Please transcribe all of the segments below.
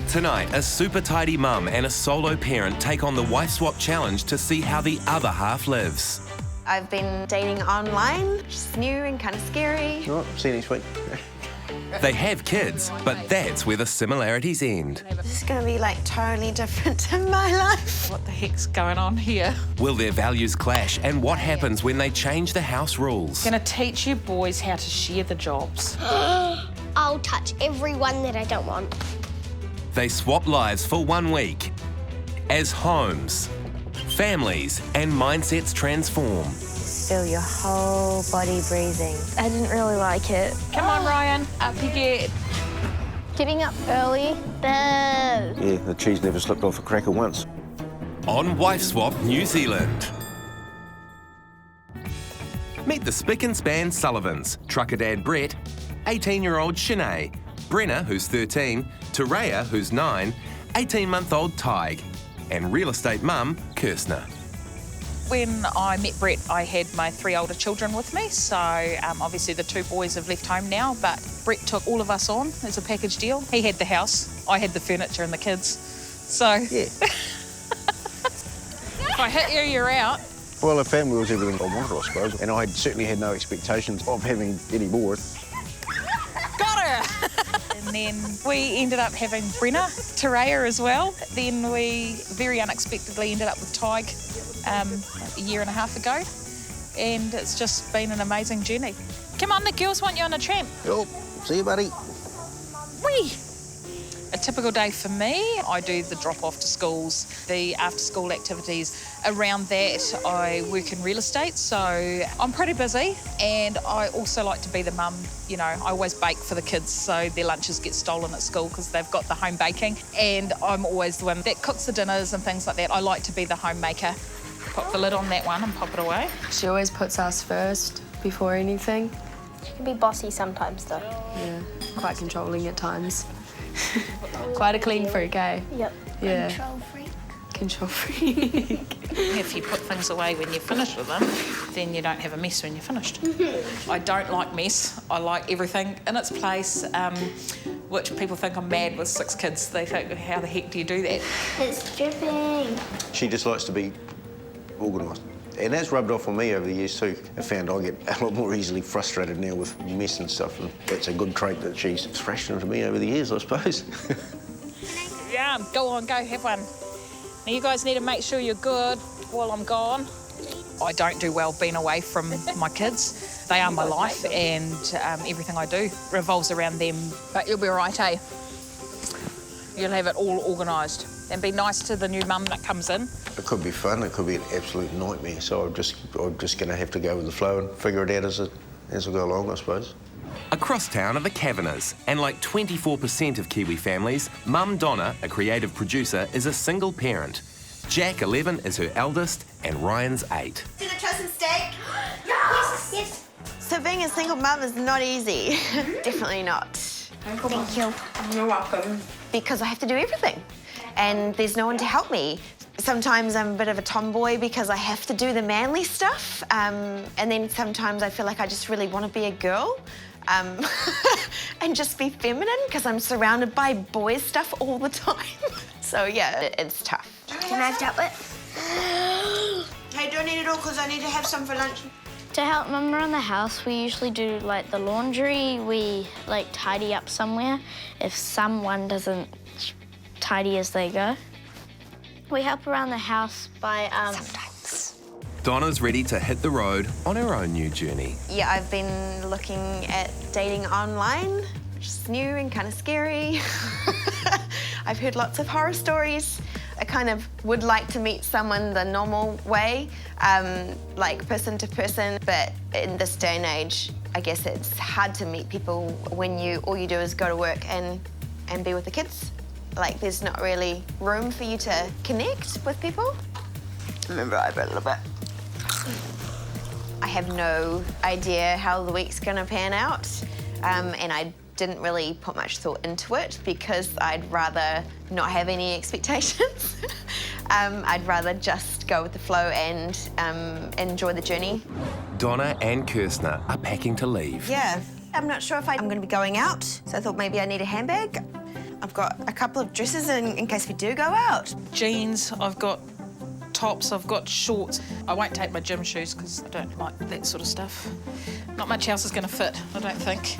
Tonight, a super tidy mum and a solo parent take on the wife swap challenge to see how the other half lives. I've been dating online, which is new and kind of scary. All right, see you next week. They have kids, but that's where the similarities end. This is going to be like totally different to my life. What the heck's going on here? Will their values clash, and what happens when they change the house rules? Gonna teach you boys how to share the jobs. I'll touch everyone that I don't want. They swap lives for 1 week. As homes, families and mindsets transform. Feel your whole body breathing. I didn't really like it. Come on, Ryan, up you get. Getting up early, boo. Yeah, the cheese never slipped off a cracker once. On Wife Swap New Zealand. Meet the spick and span Sullivans, trucker dad Brett, 18-year-old Shanae, Brenna, who's 13, Terea, who's 9, 18-month-old Tig, and real estate mum, Kirstner. When I met Brett, I had my 3 older children with me, so obviously the 2 boys have left home now, but Brett took all of us on as a package deal. He had the house, I had the furniture and the kids, so... Yeah. If I hit you, you're out. Well, a family was everything I wanted, I suppose, and I certainly had no expectations of having any more. Got her! And then we ended up having Brenna, Terea as well. Then we very unexpectedly ended up with Tig a year and a half ago. And it's just been an amazing journey. Come on, the girls want you on a tramp. Cool. See you, buddy. Whee! A typical day for me, I do the drop-off to schools, the after-school activities. Around that, I work in real estate, so I'm pretty busy. And I also like to be the mum. You know, I always bake for the kids, so their lunches get stolen at school because they've got the home baking. And I'm always the one that cooks the dinners and things like that. I like to be the homemaker. Pop the lid on that one and pop it away. She always puts us first before anything. She can be bossy sometimes, though. Yeah, quite controlling at times. Quite a clean freak, eh? Yep. Yeah. Control freak. Control freak. If you put things away when you're finished with them, then you don't have a mess when you're finished. I don't like mess. I like everything in its place, which people think I'm mad with 6 kids. They think, how the heck do you do that? It's dripping. She just likes to be organised. And that's rubbed off on me over the years too. I found I get a lot more easily frustrated now with mess and stuff, and that's a good trait that she's thrashed into me over the years, I suppose. Yeah, go on, go, have one. Now you guys need to make sure you're good while I'm gone. I don't do well being away from my kids. They are my life, and everything I do revolves around them. But you'll be all right, eh? You'll have it all organised. And be nice to the new mum that comes in. It could be fun, it could be an absolute nightmare, so I'm just going to have to go with the flow and figure it out as I go along, I suppose. Across town are the Kavanaghs, and like 24% of Kiwi families, Mum Donna, a creative producer, is a single parent. Jack, 11, is her eldest, and Ryan's 8. Did I try some steak? Yes. Yes. So being a single mum is not easy. Definitely not. Thank you. You're welcome. Because I have to do everything. And there's no one to help me. Sometimes I'm a bit of a tomboy because I have to do the manly stuff. And then sometimes I feel like I just really want to be a girl and just be feminine because I'm surrounded by boys stuff all the time. So yeah, it's tough. Can I have it? Hey, don't eat it all because I need to have some for lunch. To help Mum around the house, we usually do like the laundry. We like tidy up somewhere if someone doesn't tidy as they go. We help around the house by Sometimes. Donna's ready to hit the road on her own new journey. Yeah, I've been looking at dating online, which is new and kind of scary. I've heard lots of horror stories. I kind of would like to meet someone the normal way, like person to person, but in this day and age, I guess it's hard to meet people when all you do is go to work and be with the kids. Like, there's not really room for you to connect with people. Remember, I read a little bit. I have no idea how the week's gonna pan out, and I didn't really put much thought into it because I'd rather not have any expectations. I'd rather just go with the flow and enjoy the journey. Donna and Kirstner are packing to leave. Yeah, I'm not sure if I'm gonna be going out, so I thought maybe I need a handbag. I've got a couple of dresses in case we do go out. Jeans, I've got tops, I've got shorts. I won't take my gym shoes because I don't like that sort of stuff. Not much else is going to fit, I don't think.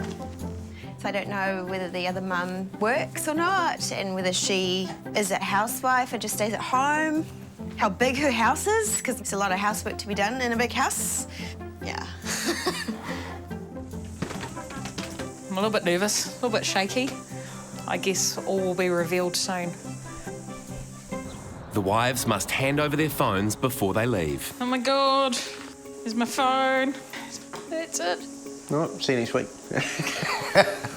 So I don't know whether the other mum works or not, and whether she is a housewife or just stays at home. How big her house is, because there's a lot of housework to be done in a big house. Yeah. I'm a little bit nervous, a little bit shaky. I guess all will be revealed soon. The wives must hand over their phones before they leave. Oh my God, here's my phone. That's it. All right, see you next week.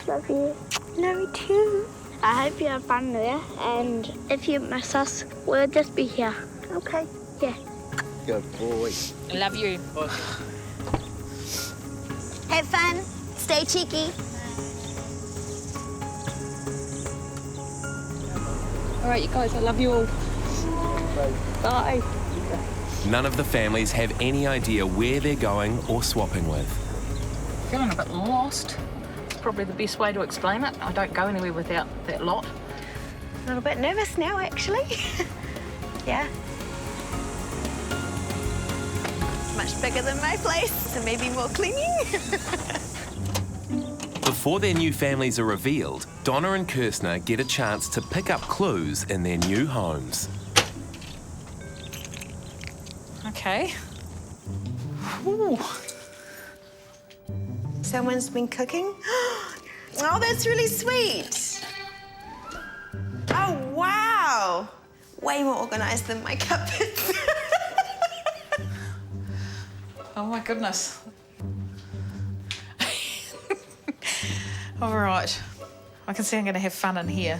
Love you. Love you too. I hope you have fun there, and if you miss us, we'll just be here. Okay. Yeah. Good boy. I love you. Have fun. Stay cheeky. All right, you guys, I love you all. Bye. None of the families have any idea where they're going or swapping with. Feeling a bit lost. It's probably the best way to explain it. I don't go anywhere without that lot. A little bit nervous now, actually. Yeah. It's much bigger than my place, so maybe more cleaning. Before their new families are revealed, Donna and Kirstner get a chance to pick up clues in their new homes. Okay. Ooh. Someone's been cooking. Oh, that's really sweet. Oh, wow. Way more organised than my cupboards. Oh my goodness. All right. I can see I'm going to have fun in here.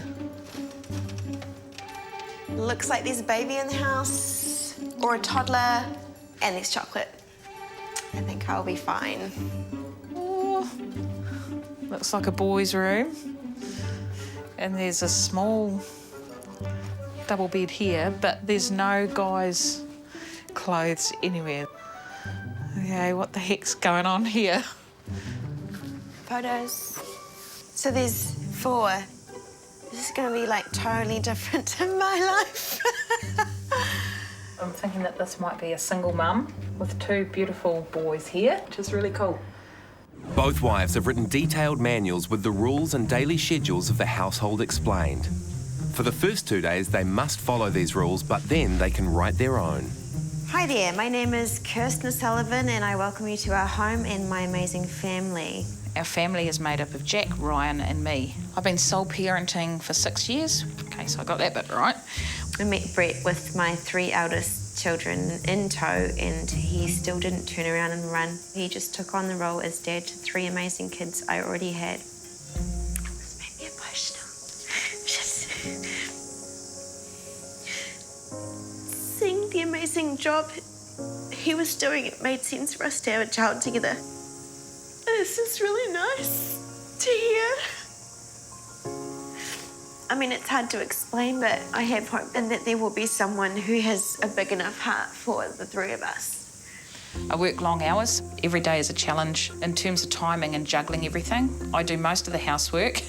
Looks like there's a baby in the house, or a toddler, and there's chocolate. I think I'll be fine. Oh, looks like a boy's room. And there's a small double bed here, but there's no guy's clothes anywhere. Okay, what the heck's going on here? Photos. So there's 4. This is going to be like totally different to my life. I'm thinking that this might be a single mum with 2 beautiful boys here, which is really cool. Both wives have written detailed manuals with the rules and daily schedules of the household explained. For the first 2 days, they must follow these rules, but then they can write their own. Hi there, my name is Kirsten Sullivan, and I welcome you to our home and my amazing family. Our family is made up of Jack, Ryan and me. I've been sole parenting for 6 years. Okay, so I got that bit right. I met Brett with my 3 eldest children in tow, and he still didn't turn around and run. He just took on the role as dad to 3 amazing kids I already had. This made me emotional. Just seeing the amazing job he was doing, it made sense for us to have a child together. This is really nice to hear. I mean, it's hard to explain, but I have hope in that there will be someone who has a big enough heart for the 3 of us. I work long hours. Every day is a challenge in terms of timing and juggling everything. I do most of the housework,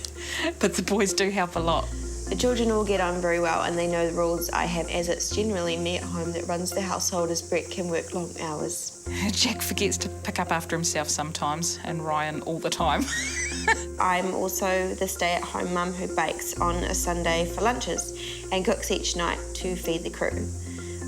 but the boys do help a lot. The children all get on very well, and they know the rules I have, as it's generally me at home that runs the household, as Brett can work long hours. Jack forgets to pick up after himself sometimes, and Ryan all the time. I'm also the stay-at-home mum who bakes on a Sunday for lunches and cooks each night to feed the crew.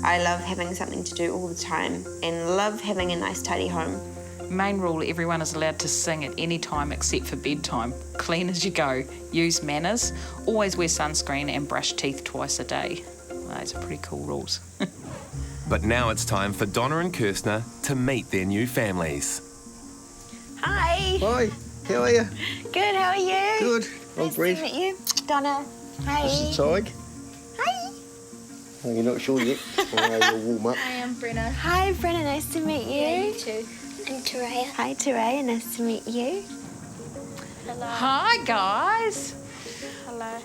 I love having something to do all the time and love having a nice, tidy home. Main rule, everyone is allowed to sing at any time except for bedtime. Clean as you go, use manners, always wear sunscreen and brush teeth twice a day. Well, those are pretty cool rules. But now it's time for Donna and Kirstner to meet their new families. Hi. Hi, how are you? Good, how are you? Good. I'm Nice Brett. to meet you. Donna. Hi. This is Tig. Hi. Oh, you're not sure yet? You'll warm up. I am Brenna. Hi, Brenna. Nice to meet you. You too. And Taraya. Hi, Taraya. Nice to meet you. Hello. Hi, guys. Hello.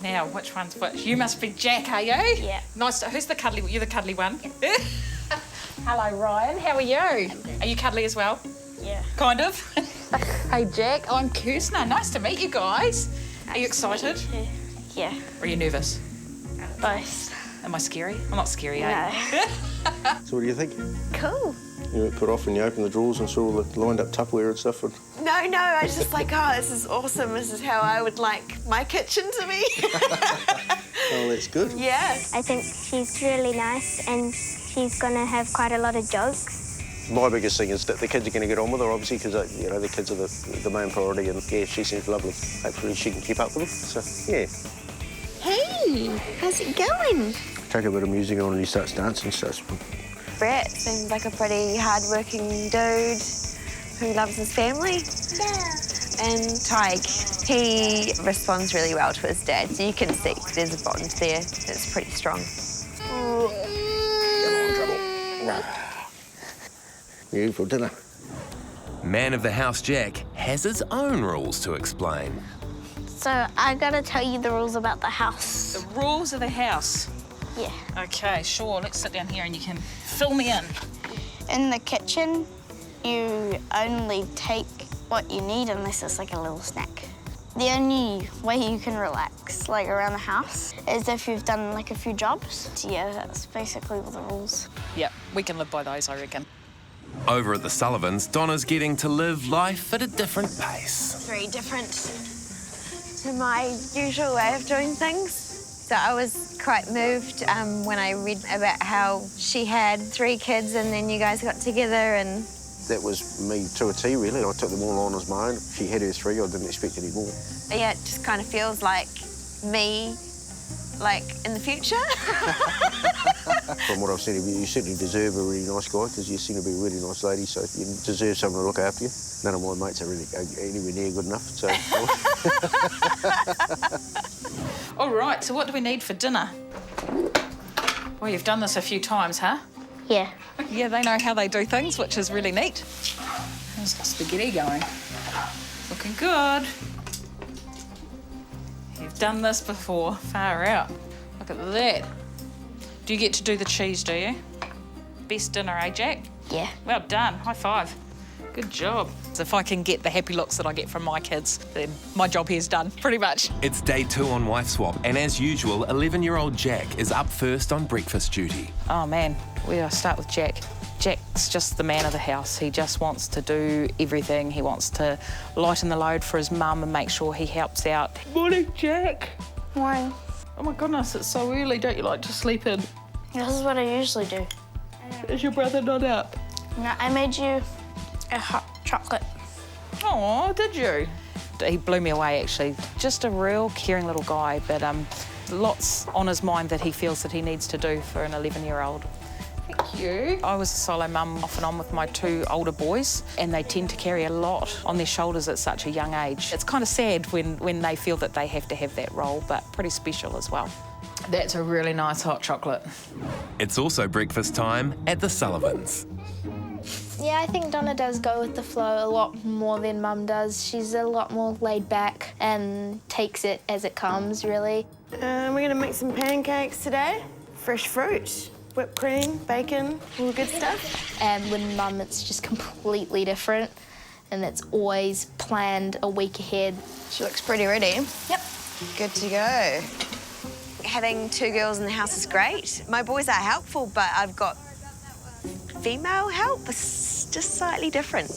Now, which one's which? You must be Jack, are you? Yeah. Nice. Who's the cuddly? You're the cuddly one. Hello, Ryan. How are you? Are you cuddly as well? Yeah. Kind of. Hey, Jack. I'm Kirstner. Nice to meet you guys. Are you excited? Yeah, Or are you nervous? both. Am I scary? I'm not scary, eh? No. So what do you think? Cool. You were put off when you opened the drawers and saw all the lined up Tupperware and stuff? No, I was just like, oh, this is awesome. This is how I would like my kitchen to be. Oh, that's good. Yeah. I think she's really nice and she's going to have quite a lot of jokes. My biggest thing is that the kids are going to get on with her, obviously, because, you know, the kids are the main priority, and, yeah, she seems lovely. Hopefully she can keep up with them, so, yeah. Hey, how's it going? Take a bit of music on and he starts dancing, starts... Brett seems like a pretty hard-working dude who loves his family. Yeah. And Tig, he responds really well to his dad, so you can see there's a bond there that's pretty strong. You for dinner. Man of the house Jack has his own rules to explain. So I gotta tell you the rules about the house. The rules of the house. Yeah. Okay, sure. Let's sit down here and you can fill me in. In the kitchen, you only take what you need unless it's like a little snack. The only way you can relax, like around the house, is if you've done like a few jobs. So, yeah, that's basically all the rules. Yep, we can live by those, I reckon. Over at the Sullivans, Donna's getting to live life at a different pace. Very different to my usual way of doing things. So I was quite moved when I read about how she had 3 kids and then you guys got together and... That was me to a T, really. I took them all on as my own. She had her 3, I didn't expect any more. Yeah, it just kind of feels like me, like, in the future. From what I've seen of you, you certainly deserve a really nice guy, because you seem to be a really nice lady, so you deserve someone to look after you. None of my mates are really anywhere near good enough, so... All right, so what do we need for dinner? Well, you've done this a few times, huh? Yeah. Yeah, they know how they do things, which is really neat. How's the spaghetti going? Looking good. You've done this before. Far out. Look at that. Do you get to do the cheese, do you? Best dinner, eh, Jack? Yeah. Well done. High five. Good job. If I can get the happy looks that I get from my kids, then my job here's done, pretty much. It's day 2 on Wife Swap, and as usual, 11-year-old Jack is up first on breakfast duty. Oh, man. We'll start with Jack. Jack's just the man of the house. He just wants to do everything. He wants to lighten the load for his mum and make sure he helps out. Morning, Jack. Morning. Oh, my goodness, it's so early. Don't you like to sleep in? This is what I usually do. Is your brother not up? No, I made you a hot chocolate. Oh, did you? He blew me away, actually. Just a real caring little guy, but lots on his mind that he feels that he needs to do for an 11-year-old. Thank you. I was a solo mum off and on with my 2 older boys, and they tend to carry a lot on their shoulders at such a young age. It's kind of sad when they feel that they have to have that role, but pretty special as well. That's a really nice hot chocolate. It's also breakfast time at the Sullivans. Yeah, I think Donna does go with the flow a lot more than Mum does. She's a lot more laid back and takes it as it comes, really. We're going to make some pancakes today. Fresh fruit, whipped cream, bacon, all the good stuff. And with Mum, it's just completely different, and it's always planned a week ahead. She looks pretty ready. Yep. Good to go. Having 2 girls in the house is great. My boys are helpful, but I've got female help. It's just slightly different.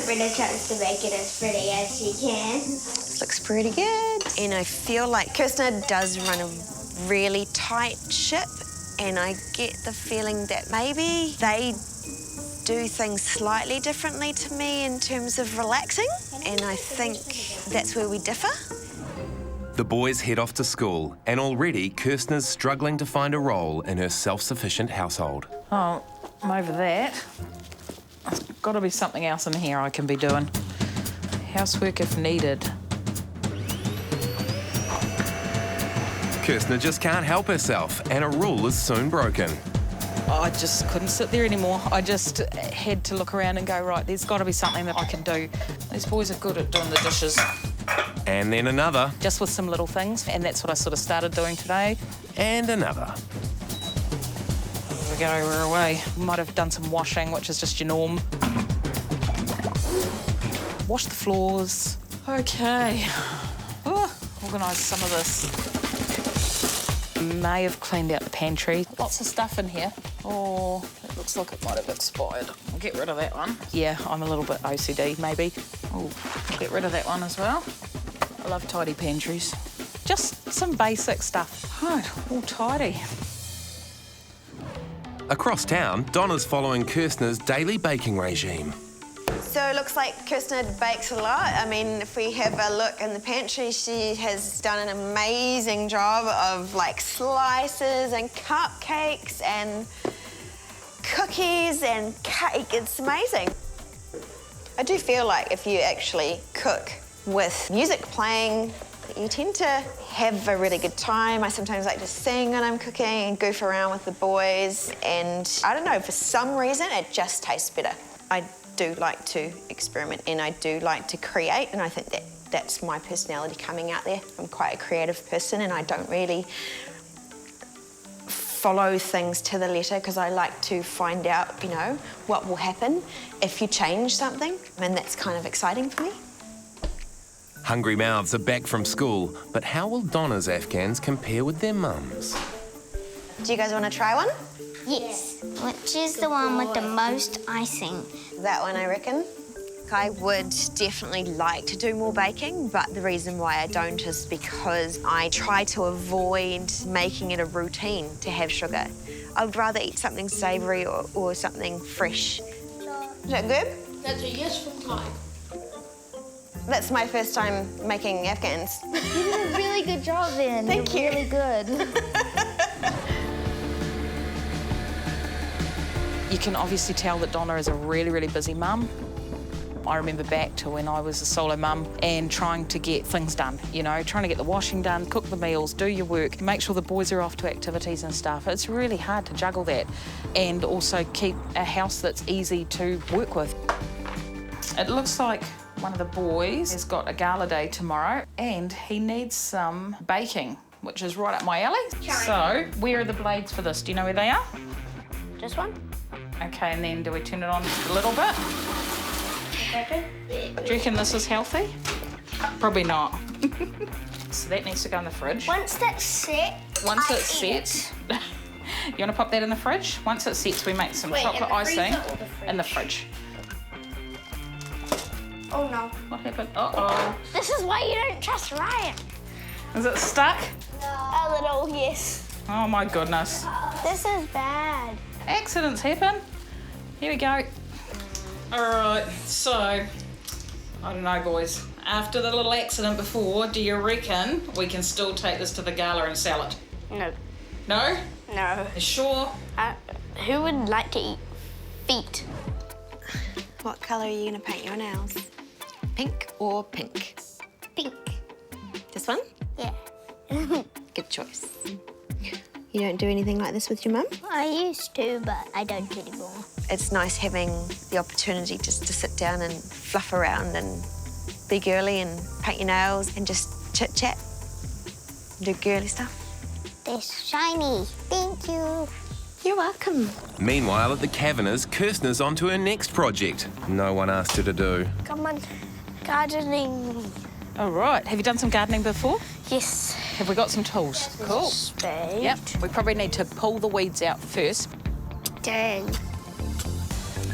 Brenda tries to make it as pretty as she can. This looks pretty good. And I feel like Kirsten does run a really tight ship, and I get the feeling that maybe they do things slightly differently to me in terms of relaxing, and I think that's where we differ. The boys head off to school, and already Kirstner's struggling to find a role in her self-sufficient household. Oh, I'm over that. There's got to be something else in here I can be doing. Housework if needed. Kirstner just can't help herself, and a rule is soon broken. I just couldn't sit there anymore. I just had to look around and go, right, there's got to be something that I can do. These boys are good at doing the dishes. And then another. Just with some little things, and that's what I sort of started doing today. And another. There we go, we're away. Might have done some washing, which is just your norm. Wash the floors. Okay. Oh, organise some of this. May have cleaned out the pantry. Lots of stuff in here. Oh, it looks like it might have expired. I'll get rid of that one. Yeah, I'm a little bit OCD, maybe. Oh, get rid of that one as well. I love tidy pantries. Just some basic stuff. Right, all tidy. Across town, Donna's following Kirstner's daily baking regime. So it looks like Kirstner bakes a lot. I mean, if we have a look in the pantry, she has done an amazing job of like slices and cupcakes and cookies and cake. It's amazing. I do feel like if you actually cook with music playing, you tend to have a really good time. I sometimes like to sing when I'm cooking and goof around with the boys. And I don't know, for some reason, it just tastes better. I do like to experiment and I do like to create, and I think that's my personality coming out there. I'm quite a creative person and I don't really follow things to the letter because I like to find out, you know, what will happen if you change something, and that's kind of exciting for me. Hungry mouths are back from school, but how will Donna's Afghans compare with their mums? Do you guys want to try one? Yes. Which is the one with the most icing? That one, I reckon. I would definitely like to do more baking, but the reason why I don't is because I try to avoid making it a routine to have sugar. I would rather eat something savoury or something fresh. Is that good? That's a yes from Ty. That's my first time making Afghans. You did a really good job then. Thank you. You're really good. You can obviously tell that Donna is a really, really busy mum. I remember back to when I was a solo mum and trying to get things done, you know, trying to get the washing done, cook the meals, do your work, make sure the boys are off to activities and stuff. It's really hard to juggle that and also keep a house that's easy to work with. It looks like one of the boys has got a gala day tomorrow and he needs some baking, which is right up my alley. So, where are the blades for this? Do you know where they are? This one? Okay, and then do we turn it on just a little bit? Do you reckon this is healthy? Probably not. So that needs to go in the fridge. Once that's set, Once it's set, you want to pop that in the fridge? Once it sets, we make some chocolate icing in the fridge. Oh no. What happened? Uh-oh. This is why you don't trust Ryan. Is it stuck? A little, yes. Oh my goodness. This is bad. Accidents happen. Here we go. All right, so, I don't know, boys. After the little accident before, do you reckon we can still take this to the gala and sell it? No. No? No. You sure? Who would like to eat feet? What colour are you going to paint your nails? Pink or pink? Pink. This one? Yeah. Good choice. You don't do anything like this with your mum? I used to, but I don't anymore. It's nice having the opportunity just to sit down and fluff around and be girly and paint your nails and just chit-chat, do girly stuff. They're shiny. Thank you. You're welcome. Meanwhile, at the Kavanaghs, Kirstner's on to her next project. No one asked her to do. Come on. Gardening. All right, have you done some gardening before? Yes. Have we got some tools? Cool. Spade. Yep, we probably need to pull the weeds out first. Dang.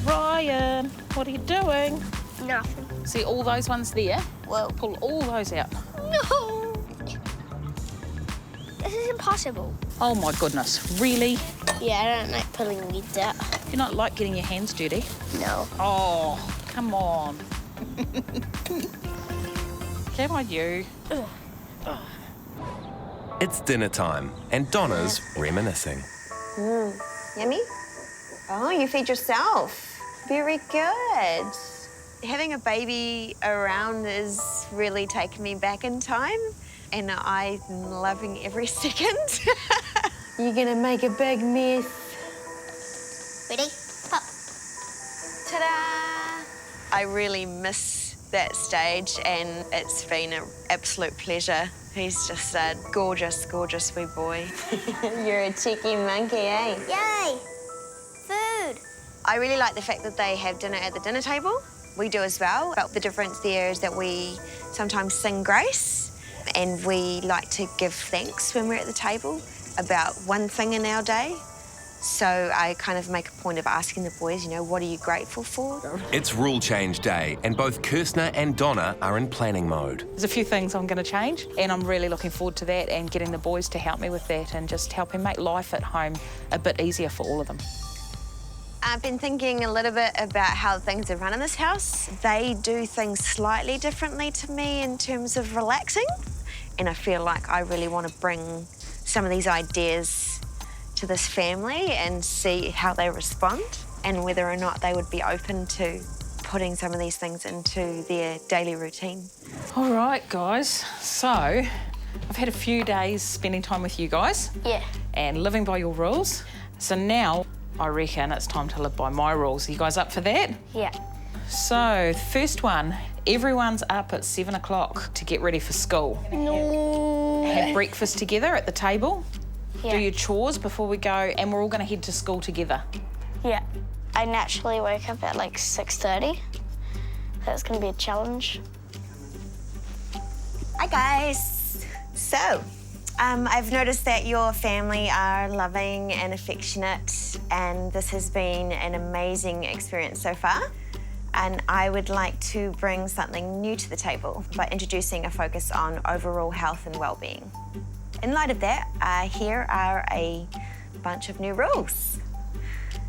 Ryan, what are you doing? Nothing. See all those ones there? Well, Pull all those out. no. This is impossible. Oh my goodness, really? Yeah, I don't like pulling weeds out. Do you not like getting your hands dirty? No. Oh, come on. Come on, you. It's dinner time, and Donna's reminiscing. Yummy? Oh, you feed yourself. Very good. Having a baby around is really taking me back in time, and I'm loving every second. You're gonna make a big mess. Ready? Pop. Ta-da! I really miss that stage, and it's been an absolute pleasure. He's just a gorgeous, gorgeous wee boy. You're a cheeky monkey, eh? Yay! Food. I really like the fact that they have dinner at the dinner table. We do as well, but the difference there is that we sometimes sing grace and we like to give thanks when we're at the table. about one thing in our day. So I kind of make a point of asking the boys, you know, what are you grateful for? It's rule change day, and both Kirstner and Donna are in planning mode. There's a few things I'm going to change, and I'm really looking forward to that and getting the boys to help me with that and just helping make life at home a bit easier for all of them. I've been thinking a little bit about how things are run in this house. They do things slightly differently to me in terms of relaxing, and I feel like I really want to bring some of these ideas to this family and see how they respond and whether or not they would be open to putting some of these things into their daily routine. All right, guys. So I've had a few days spending time with you guys. Yeah. And living by your rules. So now I reckon it's time to live by my rules. Are you guys up for that? Yeah. So the first one, everyone's up at 7 o'clock to get ready for school. No. Have breakfast together at the table. Yeah. Do your chores before we go, and we're all going to head to school together. Yeah. I naturally wake up at like 6:30. That's going to be a challenge. Hi, guys. So, I've noticed that your family are loving and affectionate, and this has been an amazing experience so far. And I would like to bring something new to the table by introducing a focus on overall health and well-being. In light of that, here are a bunch of new rules.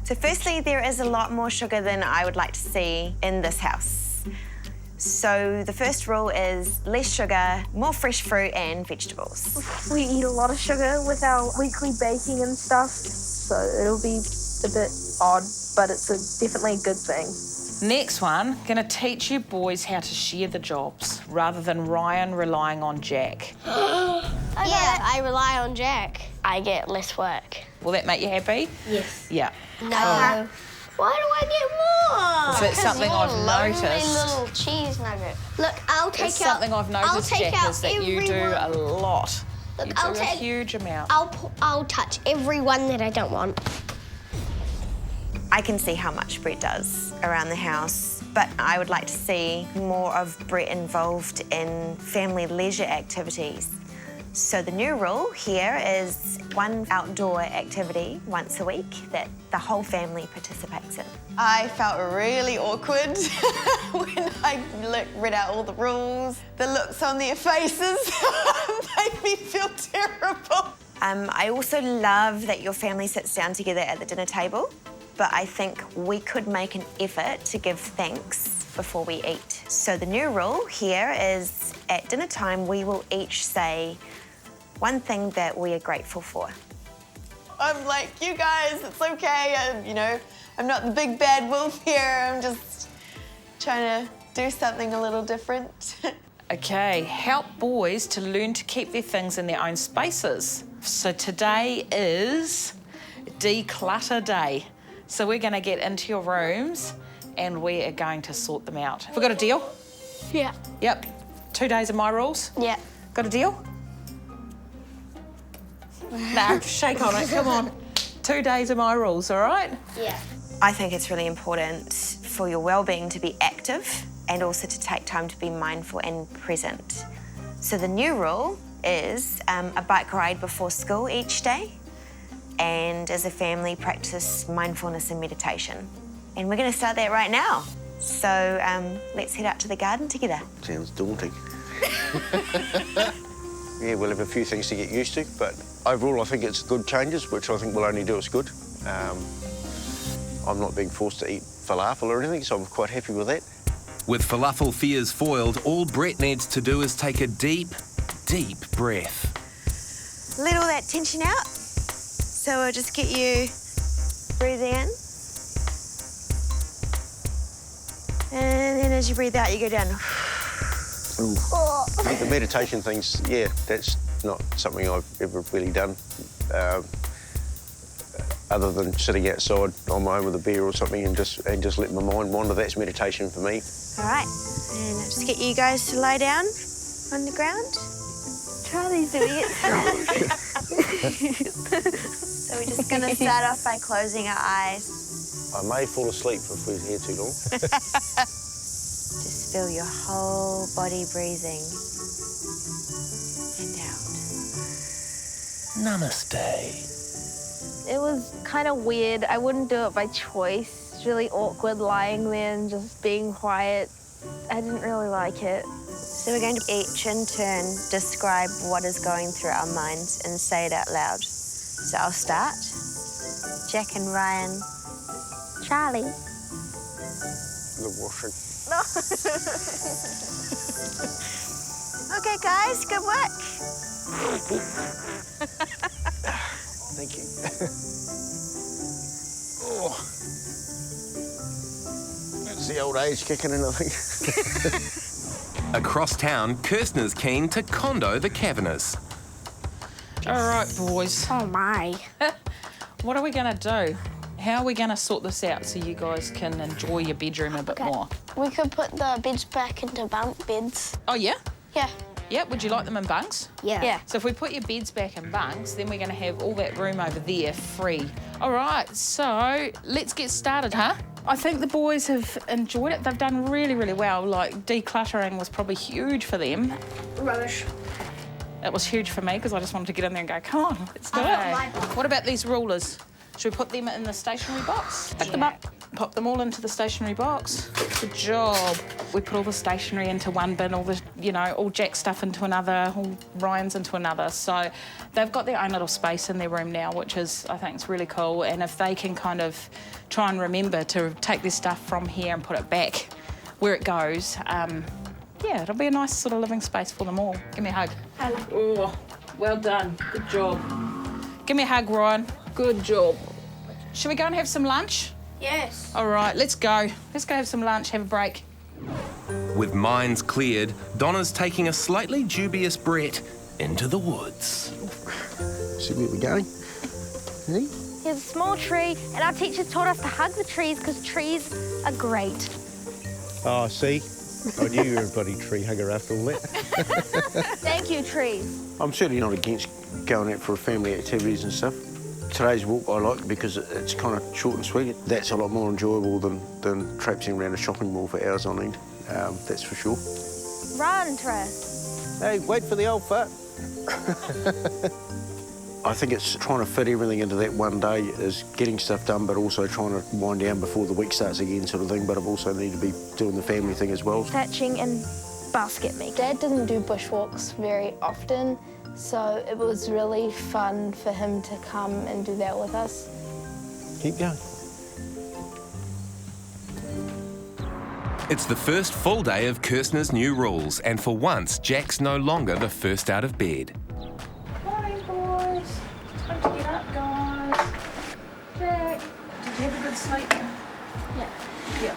So firstly, there is a lot more sugar than I would like to see in this house. So the first rule is less sugar, more fresh fruit and vegetables. We eat a lot of sugar with our weekly baking and stuff, so it'll be a bit odd, but it's definitely a good thing. Next one, going to teach you boys how to share the jobs rather than Ryan relying on Jack. Yeah, I rely on Jack. I get less work. Will that make you happy? Yes. Yeah. No. Why do I get more? So it's something I've noticed. Little cheese nugget. Look, I'll take It's out. something I've noticed, Jack, is that you do a lot. Look, you I'll do a take- huge amount. I'll touch every one that I don't want. I can see how much Brett does around the house, but I would like to see more of Brett involved in family leisure activities. So the new rule here is one outdoor activity once a week that the whole family participates in. I felt really awkward when I read out all the rules. The looks on their faces made me feel terrible. I also love that your family sits down together at the dinner table, but I think we could make an effort to give thanks before we eat. So the new rule here is at dinner time, we will each say one thing that we are grateful for. I'm like, you guys, it's okay. I'm not the big bad wolf here. I'm just trying to do something a little different. Okay, help boys to learn to keep their things in their own spaces. So today is declutter day. So we're going to get into your rooms and we are going to sort them out. Have we got a deal? Yeah. Yep. 2 days of my rules. Yeah. Got a deal? No, shake on it, come on. 2 days of my rules, all right? Yeah. I think it's really important for your well-being to be active and also to take time to be mindful and present. So the new rule is a bike ride before school each day, and as a family practice mindfulness and meditation. And we're going to start that right now. So let's head out to the garden together. Sounds daunting. Yeah, we'll have a few things to get used to, but overall I think it's good changes, which I think will only do us good. I'm not being forced to eat falafel or anything, so I'm quite happy with that. With falafel fears foiled, all Brett needs to do is take a deep, deep breath. Let all that tension out. So we'll just get you breathing in. And then as you breathe out, you go down. The meditation things, yeah, that's not something I've ever really done. Other than sitting outside on my own with a beer or something and just let my mind wander, that's meditation for me. All right, and I'll just get you guys to lie down on the ground. Charlie's doing it. So we're just gonna start off by closing our eyes. I may fall asleep if we're here too long. Just feel your whole body breathing. And out. Namaste. It was kind of weird. I wouldn't do it by choice. It's really awkward lying there and just being quiet. I didn't really like it. So we're going to each in turn describe what is going through our minds and say it out loud. So I'll start. Jack and Ryan. Charlie. The washing. No. Okay, guys, good work. Thank you. Oh. That's the old age kicking in, I think. Across town, Kirstner's keen to condo the Kavanaghs. All right, boys. Oh my. What are we going to do? How are we going to sort this out so you guys can enjoy your bedroom a bit more? We could put the beds back into bunk beds. Oh, yeah? Yeah. Yeah, would you like them in bunks? Yeah. So if we put your beds back in bunks, then we're going to have all that room over there free. All right, so let's get started, huh? I think the boys have enjoyed it. They've done really, really well. Like, decluttering was probably huge for them. Rubbish. It was huge for me because I just wanted to get in there and go, come on, let's do it. What about these rulers? Should we put them in the stationery box? Pick them up, pop them all into the stationery box. Good job. We put all the stationery into one bin, all the, you know, all Jack's stuff into another, all Ryan's into another. So they've got their own little space in their room now, which is, I think, is really cool. And if they can kind of try and remember to take their stuff from here and put it back where it goes, yeah, it'll be a nice sort of living space for them all. Give me a hug. Oh, well done. Good job. Give me a hug, Ryan. Good job. Should we go and have some lunch? Yes. All right, let's go. Let's go have some lunch, have a break. With minds cleared, Donna's taking a slightly dubious Brett into the woods. See where we're going? Hey? Here's a small tree, and our teachers told us to hug the trees because trees are great. Oh, see? I knew you were a bloody tree hugger after all that. Thank you, trees. I'm certainly not against going out for family activities and stuff. Today's walk I like because it's kind of short and sweet. That's a lot more enjoyable than traipsing around a shopping mall for hours on end, that's for sure. Run, Tris. Hey, wait for the old fart. I think it's trying to fit everything into that one day is getting stuff done, but also trying to wind down before the week starts again sort of thing, but I've also need to be doing the family thing as well. Thatching and basket making. Dad doesn't do bushwalks very often, so it was really fun for him to come and do that with us. Keep going. It's the first full day of Kirstner's new rules, and for once, Jack's no longer the first out of bed. Morning, boys. It's time to get up, guys. Jack, did you have a good sleep? Yeah.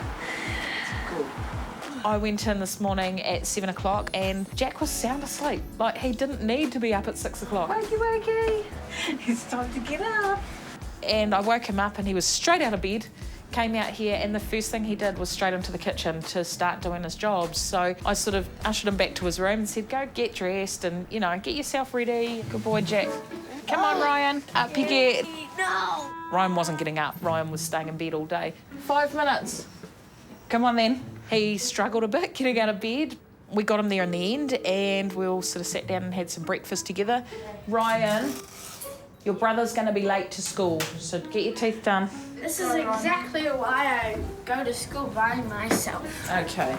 Cool. I went in this morning at 7 o'clock and Jack was sound asleep. Like, he didn't need to be up at 6 o'clock. Wakey, wakey. It's time to get up. And I woke him up and he was straight out of bed, came out here, and the first thing he did was straight into the kitchen to start doing his job. So I sort of ushered him back to his room and said, go get dressed and, you know, get yourself ready. Good boy, Jack. Come on, Ryan. Up you get. No. Ryan wasn't getting up. Ryan was staying in bed all day. 5 minutes. Come on, then. He struggled a bit getting out of bed. We got him there in the end and we all sort of sat down and had some breakfast together. Ryan, your brother's going to be late to school, so get your teeth done. This is exactly why I go to school by myself. Okay.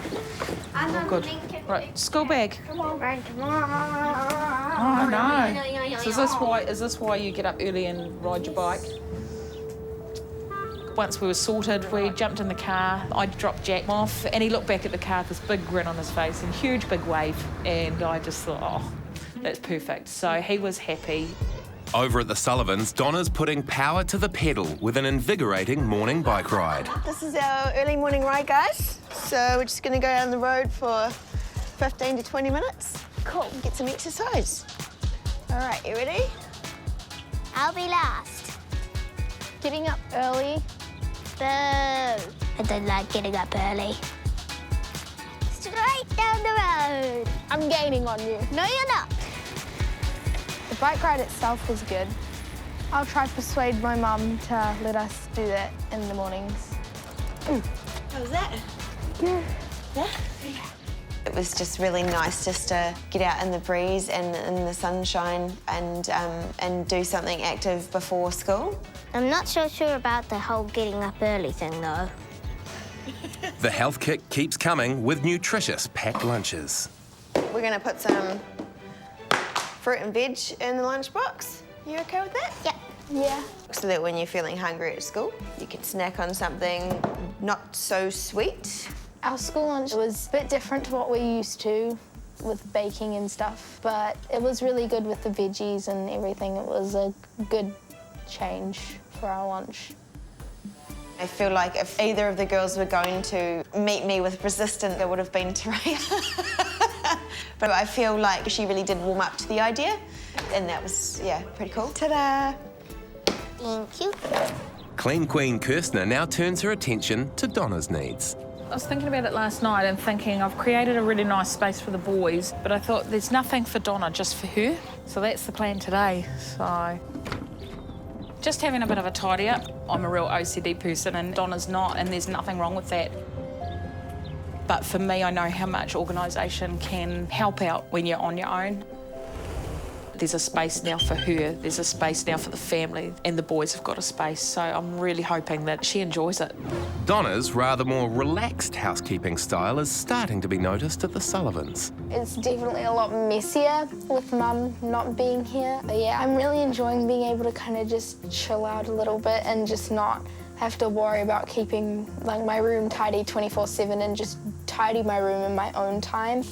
I'm good. Right, school bag. Come on, Brian, come on. Oh, no. So is this why you get up early and ride your bike? Once we were sorted, we jumped in the car. I dropped Jack off and he looked back at the car with this big grin on his face and huge big wave. And I just thought, oh, that's perfect. So he was happy. Over at the Sullivans, Donna's putting power to the pedal with an invigorating morning bike ride. This is our early morning ride, guys. So we're just going to go down the road for 15 to 20 minutes. Cool. Get some exercise. All right, you ready? I'll be last. Getting up early. Boo. I don't like getting up early. Straight down the road. I'm gaining on you. No, you're not. The bike ride itself was good. I'll try to persuade my mum to let us do that in the mornings. How was that? Yeah. Yeah? It was just really nice just to get out in the breeze and in the sunshine and do something active before school. I'm not so sure about the whole getting up early thing, though. The health kick keeps coming with nutritious packed lunches. We're going to put some fruit and veg in the lunchbox. You okay with that? Yeah. Yeah. So that when you're feeling hungry at school, you can snack on something not so sweet. Our school lunch was a bit different to what we're used to with baking and stuff, but it was really good with the veggies and everything. It was a good change for our lunch. I feel like if either of the girls were going to meet me with resistance, it would have been Taraya. But I feel like she really did warm up to the idea, and that was, yeah, pretty cool. Ta-da! Thank you. Clean Queen Kirstner now turns her attention to Donna's needs. I was thinking about it last night and thinking I've created a really nice space for the boys, but I thought there's nothing for Donna, just for her. So that's the plan today. So just having a bit of a tidy up. I'm a real OCD person and Donna's not, and there's nothing wrong with that. But for me, I know how much organisation can help out when you're on your own. There's a space now for her, there's a space now for the family, and the boys have got a space, so I'm really hoping that she enjoys it. Donna's rather more relaxed housekeeping style is starting to be noticed at the Sullivans. It's definitely a lot messier with Mum not being here. But yeah, I'm really enjoying being able to kind of just chill out a little bit and just not have to worry about keeping like my room tidy 24/7 and just tidy my room in my own time.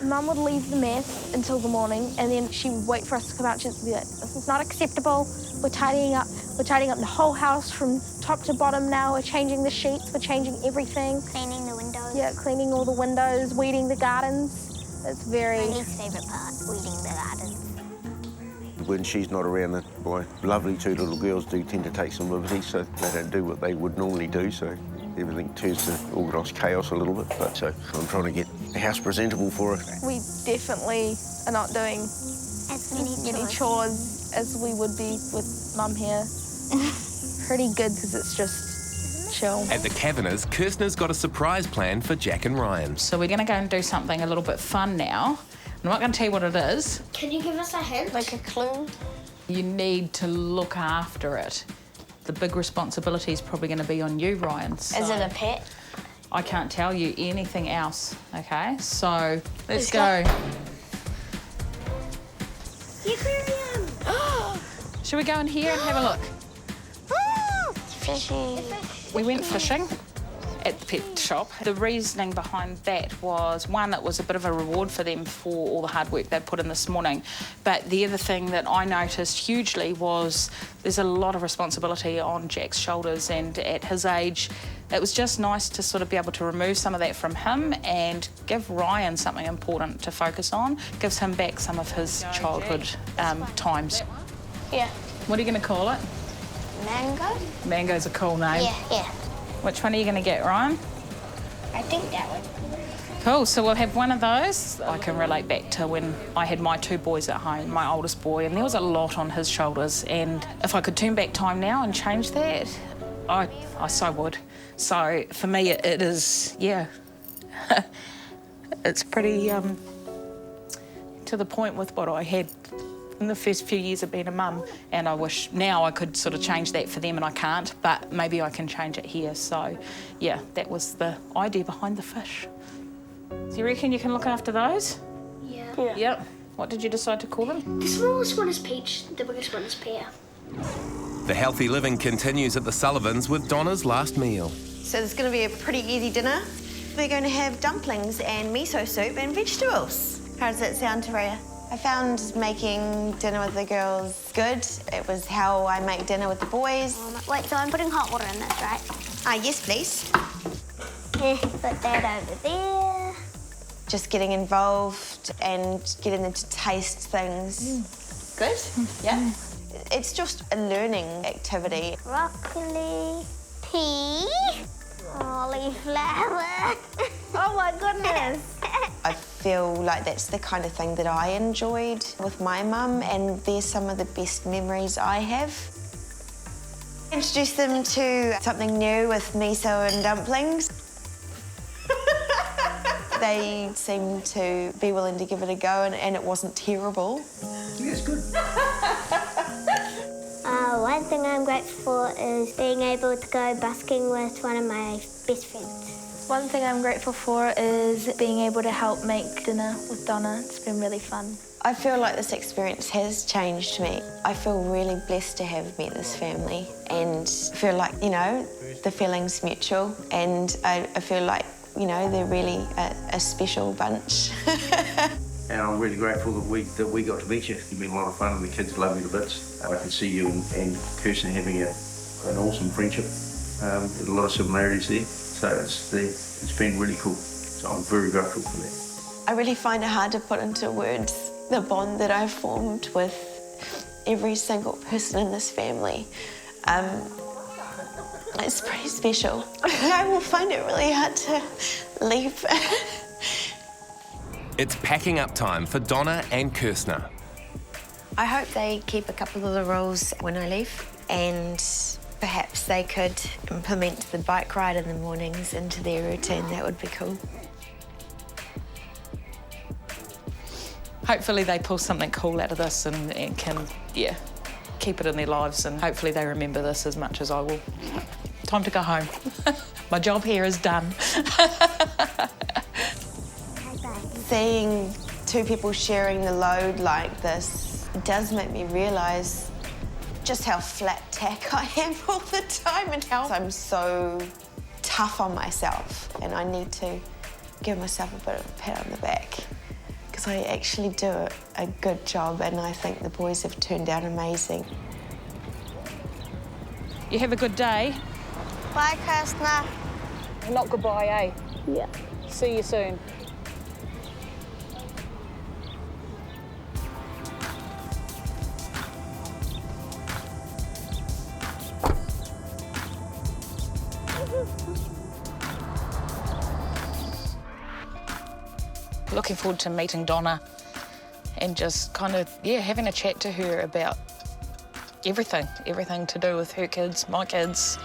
Mum would leave the mess until the morning, and then she would wait for us to come out. She'd be like, "This is not acceptable. We're tidying up the whole house from top to bottom now. We're changing the sheets. We're changing everything. Cleaning the windows. Yeah, cleaning all the windows, weeding the gardens." It's very... My least favourite part, weeding the gardens. When she's not around, my lovely two little girls do tend to take some liberties, so they don't do what they would normally do, so everything turns to organised chaos a little bit. But so I'm trying to get the house presentable for her. We definitely are not doing As many chores as we would be with Mum here. Pretty good, because it's just chill. At the Kavanaghs, Kirstner's got a surprise plan for Jack and Ryan. So we're going to go and do something a little bit fun now. I'm not going to tell you what it is. Can you give us a hint? Like a clue. You need to look after it. The big responsibility is probably going to be on you, Ryan. So Is it a pet? I can't tell you anything else, OK? So let's go. The aquarium! Should we go in here and have a look? Fishy. We went fishing at the pet shop. The reasoning behind that was, one, it was a bit of a reward for them for all the hard work they'd put in this morning. But the other thing that I noticed hugely was there's a lot of responsibility on Jack's shoulders, and at his age, it was just nice to sort of be able to remove some of that from him and give Ryan something important to focus on, gives him back some of his childhood times. Yeah. What are you going to call it? Mango? Mango's a cool name. Yeah. Which one are you going to get, Ryan? I think that one. Cool, so we'll have one of those. I can relate back to when I had my two boys at home, my oldest boy, and there was a lot on his shoulders. And if I could turn back time now and change that, I so would. So for me, it is, yeah, it's pretty to the point with what I had in the first few years of being a mum, and I wish now I could sort of change that for them, and I can't, but maybe I can change it here. So, yeah, that was the idea behind the fish. Do you reckon you can look after those? Yeah. Yep. What did you decide to call them? The smallest one is Peach, the biggest one is Pear. The healthy living continues at the Sullivans with Donna's last meal. So it's going to be a pretty easy dinner. We're going to have dumplings and miso soup and vegetables. How does that sound, Taraya? I found making dinner with the girls good. It was how I make dinner with the boys. Wait, so I'm putting hot water in this, right? Yes, please. Put that over there. Just getting involved and getting them to taste things. Good? Yeah. It's just a learning activity. Broccoli, pea, cauliflower. Oh my goodness. I feel like that's the kind of thing that I enjoyed with my mum, and they're some of the best memories I have. Introduce them to something new with miso and dumplings. They seemed to be willing to give it a go, and it wasn't terrible. Yeah, it's good. One thing I'm grateful for is being able to go busking with one of my best friends. One thing I'm grateful for is being able to help make dinner with Donna. It's been really fun. I feel like this experience has changed me. I feel really blessed to have met this family and feel like, you know, the feeling's mutual, and I feel like, you know, they're really a special bunch. And I'm really grateful that we got to meet you. You've been a lot of fun and the kids love you to bits. I can see you and Kirsten having an awesome friendship. There's a lot of similarities there, so it's been really cool. So I'm very grateful for that. I really find it hard to put into words the bond that I've formed with every single person in this family. It's pretty special. I will find it really hard to leave. It's packing up time for Donna and Kirsten. I hope they keep a couple of the rules when I leave, and perhaps they could implement the bike ride in the mornings into their routine. That would be cool. Hopefully they pull something cool out of this and can, yeah, keep it in their lives, and hopefully they remember this as much as I will. Time to go home. My job here is done. Seeing two people sharing the load like this, it does make me realise just how flat tack I am all the time and how I'm so tough on myself, and I need to give myself a bit of a pat on the back because I actually do a good job, and I think the boys have turned out amazing. You have a good day. Bye, Kirsten. Not goodbye, eh? Yeah. See you soon. Looking forward to meeting Donna and just kind of, yeah, having a chat to her about everything to do with her kids, my kids.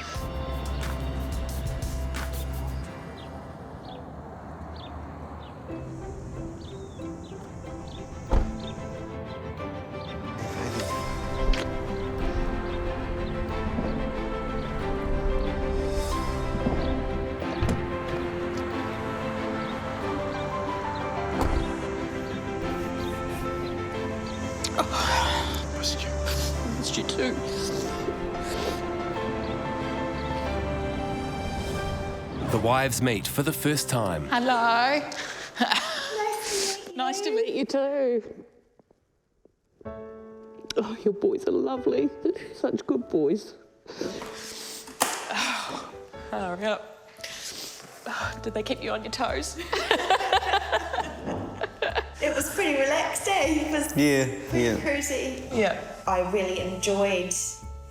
Missed you too. The wives meet for the first time. Hello. Nice to meet you too. Oh, your boys are lovely. Such good boys. Oh, yeah. Did they keep you on your toes? It was pretty relaxed, eh? It was pretty cruisy. Yeah. I really enjoyed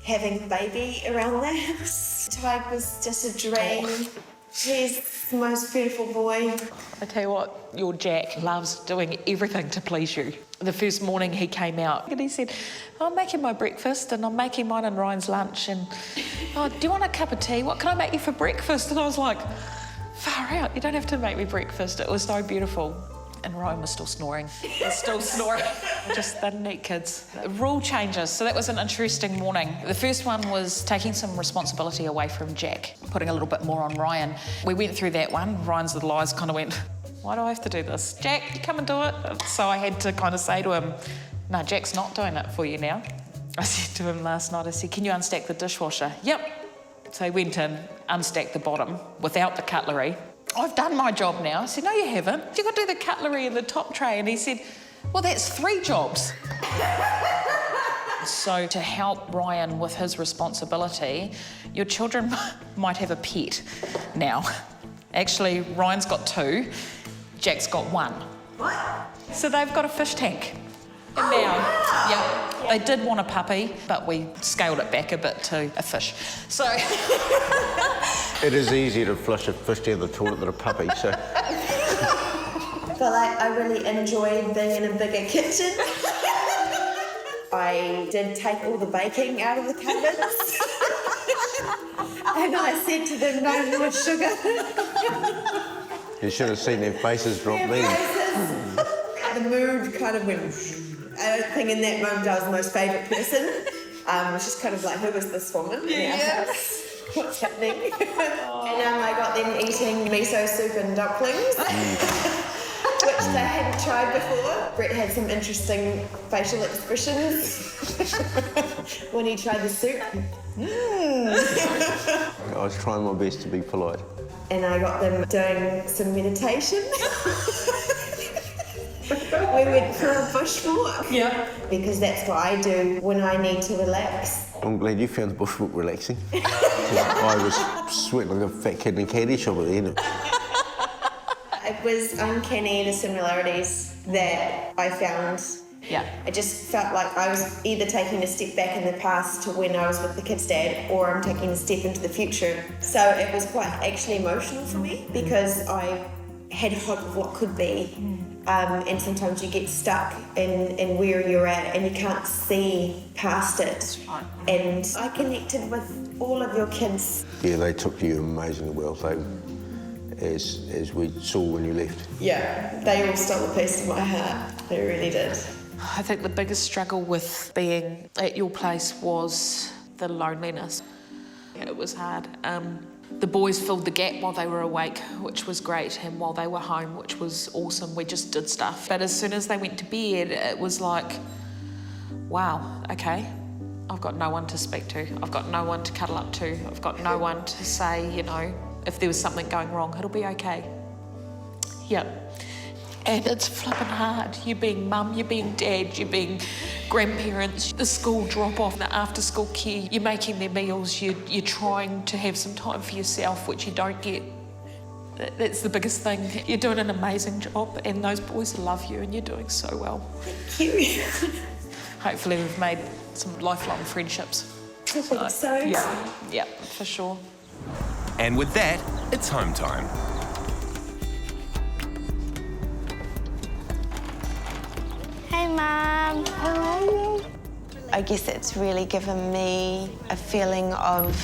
having the baby around the house. Tyke was just a dream. He's the most beautiful boy. I tell you what, your Jack loves doing everything to please you. The first morning he came out and he said, I'm making my breakfast and I'm making mine and Ryan's lunch, and oh, do you want a cup of tea? What can I make you for breakfast? And I was like, far out, you don't have to make me breakfast. It was so beautiful. And Ryan was still snoring. He's still snoring. Just, they're neat kids. Rule changes, so that was an interesting morning. The first one was taking some responsibility away from Jack, putting a little bit more on Ryan. We went through that one. Ryan's little eyes kind of went, why do I have to do this? Jack, you come and do it. So I had to kind of say to him, no, Jack's not doing it for you now. I said to him last night, I said, can you unstack the dishwasher? Yep. So he went in, unstacked the bottom without the cutlery. I've done my job now. I said, no, you haven't. You've got to do the cutlery and the top tray. And he said, well, that's 3 jobs. So to help Ryan with his responsibility, your children might have a pet now. Actually, Ryan's got 2, Jack's got 1. What? So they've got a fish tank. And now, yeah, they did want a puppy, but we scaled it back a bit to a fish. So... It is easier to flush a fish down the toilet than a puppy, so... I feel like I really enjoyed being in a bigger kitchen. I did take all the baking out of the cupboards. And I said to them, no more sugar. You should have seen their faces drop then. The mood kind of went. I don't think in that moment I was the most favourite person. It was just kind of like, who is this woman in our house? What's happening? And I got them eating miso soup and dumplings, which they hadn't tried before. Brett had some interesting facial expressions when he tried the soup. I was trying my best to be polite. And I got them doing some meditation. We went for a bushwalk. Yeah. Because that's what I do when I need to relax. I'm glad you found the bushwalk relaxing. I was sweating like a fat kid in a candy shop at the end of it. It was uncanny, the similarities that I found. Yeah. I just felt like I was either taking a step back in the past to when I was with the kid's dad, or I'm taking a step into the future. So it was quite actually emotional for me because I had hope of what could be. And sometimes you get stuck in where you're at and you can't see past it. And I connected with all of your kids. Yeah, they took to you amazingly well, as we saw when you left. Yeah, they all stole a piece of my heart. They really did. I think the biggest struggle with being at your place was the loneliness. It was hard. The boys filled the gap while they were awake, which was great, and while they were home, which was awesome. We just did stuff. But as soon as they went to bed, it was like, wow, okay, I've got no one to speak to. I've got no one to cuddle up to. I've got no one to say, you know, if there was something going wrong, it'll be okay. Yep. And it's flipping hard. You're being mum, you're being dad, you're being grandparents, the school drop-off, the after-school care, you're making their meals, you're trying to have some time for yourself, which you don't get. That's the biggest thing. You're doing an amazing job and those boys love you and you're doing so well. Thank you. Hopefully we've made some lifelong friendships. I think so. Yeah, for sure. And with that, it's home time. Hey, Mum. How are you? I guess it's really given me a feeling of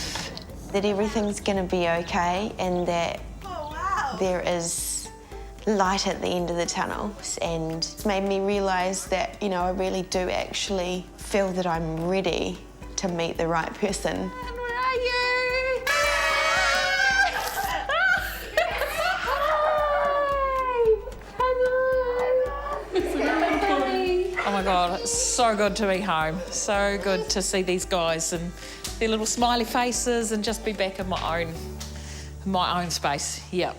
that everything's going to be okay and that there is light at the end of the tunnel. And it's made me realise that, you know, I really do actually feel that I'm ready to meet the right person. And where are you? Oh my God, it's so good to be home. So good to see these guys and their little smiley faces and just be back in my own space. Yep.